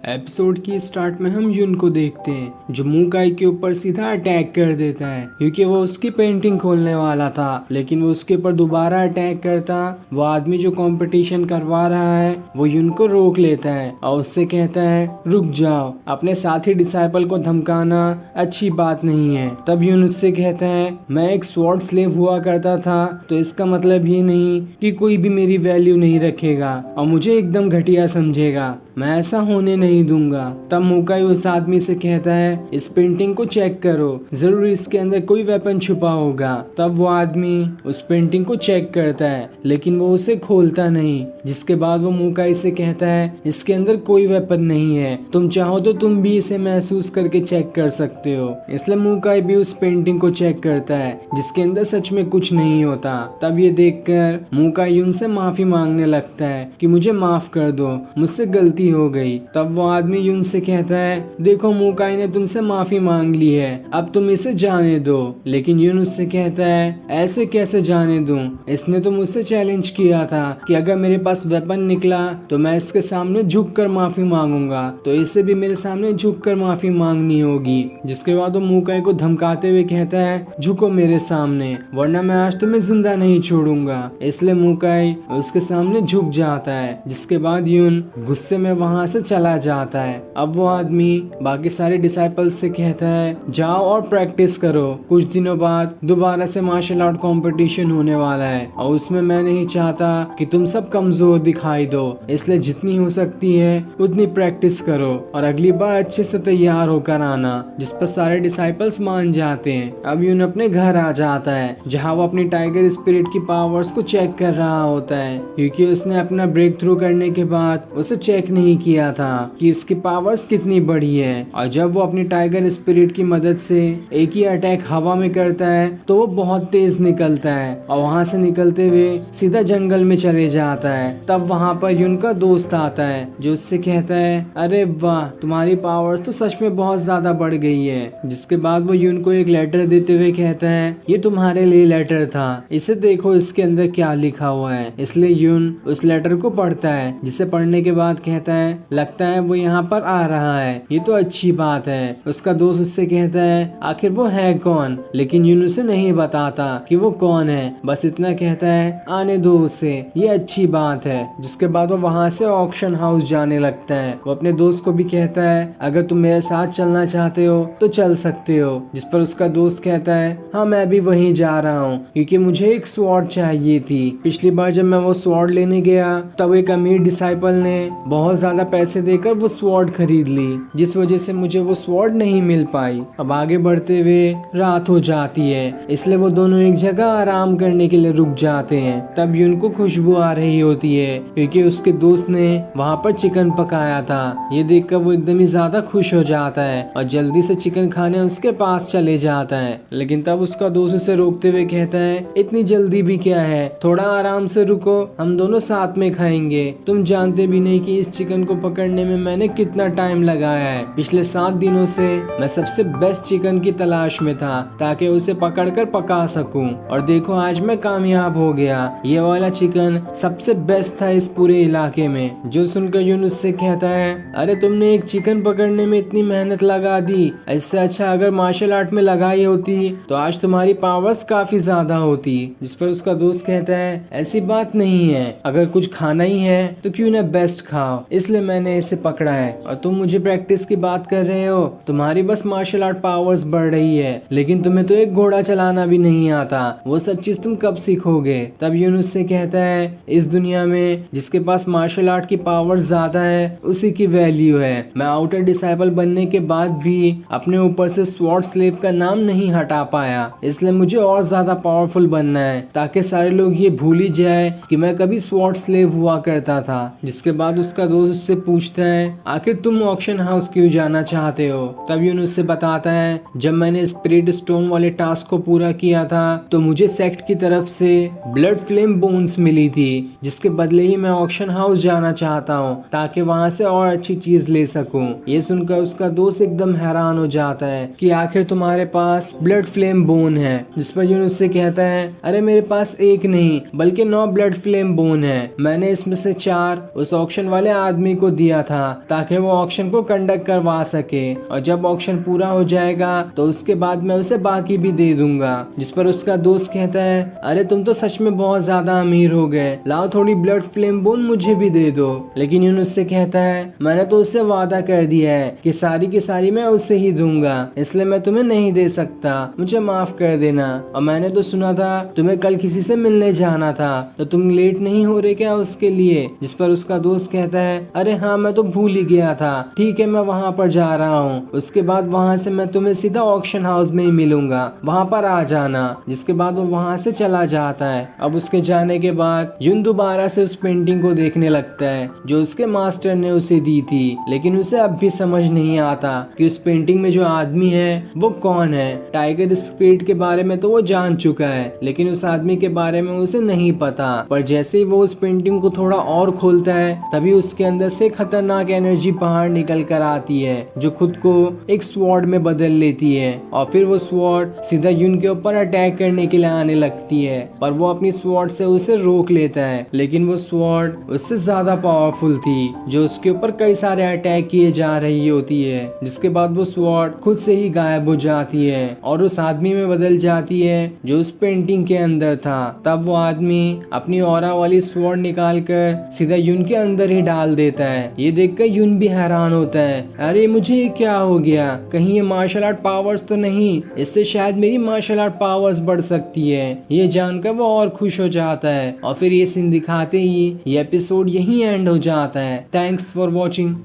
Episode की start में हम युन को देखते हैं जो मुकाई के ऊपर सीधा अटैक कर देता है क्योंकि वो उसकी पेंटिंग खोलने वाला था, लेकिन वो उसके ऊपर दोबारा अटैक करता। वो आदमी जो कंपटीशन करवा रहा है वो युन को रोक लेता है और उससे कहता है रुक जाओ, अपने साथी डिसाइपल को धमकाना अच्छी बात नहीं है। तब युन उससे कहता है मैं एक स्वॉर्ड स्लेव हुआ करता था, तो इसका मतलब ये नहीं कि कोई भी मेरी वैल्यू नहीं रखेगा और मुझे एकदम घटिया समझेगा। मैं ऐसा होने नहीं दूंगा। तब मुकाई उस आदमी से कहता है इस पेंटिंग को चेक करो, जरूर इसके अंदर कोई वेपन छुपा होगा। तब वो आदमी उस पेंटिंग को चेक करता है लेकिन वो उसे खोलता नहीं, जिसके बाद वो मुकाई से कहता है इसके अंदर कोई वेपन नहीं है, तुम चाहो तो तुम भी इसे महसूस करके चेक कर सकते हो। इसलिए मुकाई भी उस पेंटिंग को चेक करता है जिसके अंदर सच में कुछ नहीं होता। तब ये देखकर मुकाई उनसे माफी मांगने लगता है कि मुझे माफ कर दो, मुझसे गलती हो गई। तब वो आदमी युन से कहता है देखो मुकाई ने तुमसे माफी मांग ली है, अब तुम इसे जाने दो। लेकिन युन उससे कहता है ऐसे कैसे जाने दूं, इसने तो मुझसे चैलेंज किया था कि अगर मेरे पास वेपन निकला तो मैं इसके सामने झुककर माफी मांगूंगा, तो इसे भी मेरे सामने झुककर माफी मांगनी होगी। जिसके बाद वो मुकाई को धमकाते हुए कहता है झुको मेरे सामने, वरना मैं आज तुम्हें जिंदा नहीं छोड़ूंगा। इसलिए मुकाई उसके सामने झुक जाता है, जिसके बाद युन गुस्से में वहां से चला जाता है। अब वो आदमी बाकी सारे डिसाइपल्स से कहता है जाओ और प्रैक्टिस करो, कुछ दिनों बाद दोबारा से मार्शल आर्ट कंपटीशन होने वाला है और उसमें मैं नहीं चाहता कि तुम सब कमजोर दिखाई दो, इसलिए जितनी हो सकती है उतनी प्रैक्टिस करो और अगली बार अच्छे से तैयार होकर आना। जिस पर सारे डिसाइपल्स मान जाते हैं। अब यून अपने घर आ जाता है जहाँ वो अपनी टाइगर स्पिरिट की पावर्स को चेक कर रहा होता है, क्योंकि उसने अपना ब्रेक थ्रू करने के बाद उसे चेक नहीं किया था कि उसकी पावर्स कितनी बड़ी है। और जब वो अपनी टाइगर स्पिरिट की मदद से एक ही अटैक हवा में करता है तो वो बहुत तेज निकलता है और वहां से निकलते हुए सीधा जंगल में चले जाता है। तब वहां पर युन का दोस्त आता है जो उससे कहता है अरे वाह, तुम्हारी पावर्स तो सच में बहुत ज्यादा बढ़ गई है। जिसके बाद वो युन को एक लेटर देते हुए कहता है ये तुम्हारे लिए लेटर था, इसे देखो इसके अंदर क्या लिखा हुआ है। इसलिए युन उस लेटर को पढ़ता है, जिसे पढ़ने के बाद कहता है लगता है वो यहाँ पर आ रहा है, ये तो अच्छी बात है। उसका दोस्त उससे कहता है आखिर वो है कौन, लेकिन यून उसे नहीं बताता कि वो कौन है, बस इतना कहता है आने दो उसे, ये अच्छी बात है। जिसके बाद वो वहाँ से ऑक्शन हाउस जाने लगता है। वो अपने दोस्त को भी कहता है अगर तुम मेरे साथ चलना चाहते हो तो चल सकते हो। जिस पर उसका दोस्त कहता है हाँ मैं भी वहीं जा रहा हूँ, क्योंकि मुझे एक स्वॉर्ड चाहिए थी। पिछली बार जब मैं वो स्वॉर्ड लेने गया तब एक अमीर डिसाइपल ने बहुत ज्यादा पैसे देकर वो स्वॉर्ड खरीद ली, जिस वजह से मुझे वो स्वॉर्ड नहीं मिल पाई। अब आगे बढ़ते हुए रात हो जाती है, इसलिए वो दोनों एक जगह आराम करने के लिए रुक जाते हैं। तब युन को खुशबू आ रही होती है क्योंकि उसके दोस्त ने वहाँ पर चिकन पकाया था। ये देखकर वो एकदम ही ज्यादा खुश हो जाता है और जल्दी से चिकन खाने उसके पास चले जाता है। लेकिन तब उसका दोस्त उसे रोकते हुए कहता है इतनी जल्दी भी क्या है, थोड़ा आराम से रुको, हम दोनों साथ में खाएंगे। तुम जानते भी नहीं कि इस चिकन को पकड़ने में मैंने कितना टाइम लगाया है। पिछले 7 दिनों से मैं सबसे बेस्ट चिकन की तलाश में था ताकि उसे पकड़कर पका सकूं, और देखो आज मैं कामयाब हो गया। ये वाला चिकन सबसे बेस्ट था इस पूरे इलाके में। जो सुनकर यूनुस से कहता है अरे तुमने एक चिकन पकड़ने में इतनी मेहनत लगा दी, इससे अच्छा अगर मार्शल आर्ट में लगाई होती तो आज तुम्हारी पावर्स काफी ज्यादा होती। जिस पर उसका दोस्त कहता है ऐसी बात नहीं है, अगर कुछ खाना ही है तो क्यों ना बेस्ट खाओ, इसलिए मैंने इसे पकड़ा है। और तुम मुझे प्रैक्टिस की बात कर रहे हो, तुम्हारी बस मार्शल आर्ट पावर्स बढ़ रही है, लेकिन तुम्हें तो एक घोड़ा चलाना भी नहीं आता, वो सब चीज तुम कब सीखोगे। तब यूनुस से कहता है इस दुनिया में जिसके पास मार्शल आर्ट की पावर्स ज्यादा है उसी की वैल्यू है। मैं आउटर डिसाइपल बनने के बाद भी अपने ऊपर से स्वॉर्ड स्लेव का नाम नहीं हटा पाया, इसलिए मुझे और ज्यादा पावरफुल बनना है ताकि सारे लोग ये भूल ही जाए कि मैं कभी स्वॉर्ड स्लेव हुआ करता था। जिसके बाद उसका दोस्त उससे पूछता है आखिर तुम ऑक्शन हाउस क्यों जाना चाहते हो। तब यून उससे बताता है जब मैंने स्पिरिट स्टोन वाले टास्क को पूरा किया था तो मुझे सेक्ट की तरफ से ब्लड फ्लेम बोन्स मिली थी, जिसके बदले ही मैं ऑक्शन हाउस जाना चाहता हूँ ताकि वहाँ से और अच्छी चीज ले सकूं। ये सुनकर उसका दोस्त एकदम हैरान हो जाता है कि आखिर तुम्हारे पास ब्लड फ्लेम बोन है। जिस पर यून उससे कहता है अरे मेरे पास एक नहीं बल्कि 9 ब्लड फ्लेम बोन है, मैंने इसमें से 4 उस ऑक्शन वाले आदमी आदमी को दिया था ताकि वो ऑक्शन को कंडक्ट करवा सके, और जब ऑक्शन पूरा हो जाएगा तो उसके बाद मैं उसे बाकी भी दे दूंगा। जिस पर उसका दोस्त कहता है, अरे तुम तो सच में बहुत ज्यादा अमीर हो गए, लाओ थोड़ी ब्लड फ्लेम बोन मुझे भी दे दो। लेकिन यून उससे कहता है, मैंने तो उससे वादा कर दिया है कि सारी की सारी मैं उससे ही दूंगा, इसलिए मैं तुम्हें नहीं दे सकता, मुझे माफ कर देना। और मैंने तो सुना था तुम्हें कल किसी से मिलने जाना था, तो तुम लेट नहीं हो रहे क्या उसके लिए? जिस पर उसका दोस्त कहता है, अरे हाँ मैं तो भूल ही गया था, ठीक है मैं वहाँ पर जा रहा हूँ, उसके बाद वहाँ से मैं तुम्हें सीधा ऑक्शन हाउस में ही मिलूंगा, वहाँ पर आ जाना। जिसके बाद वो वहाँ से चला जाता है। अब उसके जाने के बाद यून दोबारा से उस पेंटिंग को देखने लगता है जो उसके मास्टर ने उसे दी थी, लेकिन उसे अब भी समझ नहीं आता कि उस पेंटिंग में जो आदमी है वो कौन है। टाइगर स्पिरिट के बारे में तो वो जान चुका है, लेकिन उस आदमी के बारे में उसे नहीं पता। पर जैसे ही वो उस पेंटिंग को थोड़ा और खोलता है, तभी उसके अंदर से खतरनाक एनर्जी बाहर निकल कर आती है जो खुद को एक स्वॉर्ड में बदल लेती है, और फिर वो स्वॉर्ड सीधा यून के ऊपर अटैक करने के लिए आने लगती है। पर वो अपनी स्वॉर्ड से उसे रोक लेता है, लेकिन वो स्वॉर्ड उससे ज्यादा पावरफुल थी जो उसके ऊपर कई सारे अटैक किए जा रही होती है। जिसके बाद वो स्वॉर्ड खुद से ही गायब हो जाती है और उस आदमी में बदल जाती है जो उस पेंटिंग के अंदर था। तब वो आदमी अपनी ऑरा वाली स्वॉर्ड निकाल कर सीधा यून के अंदर ही डाल देता है। ये देखकर यून भी हैरान होता है, अरे मुझे क्या हो गया, कहीं ये मार्शल आर्ट पावर्स तो नहीं, इससे शायद मेरी मार्शल आर्ट पावर्स बढ़ सकती है। ये जानकर वो और खुश हो जाता है और फिर ये सीन दिखाते ही ये एपिसोड यहीं एंड हो जाता है। Thanks for watching.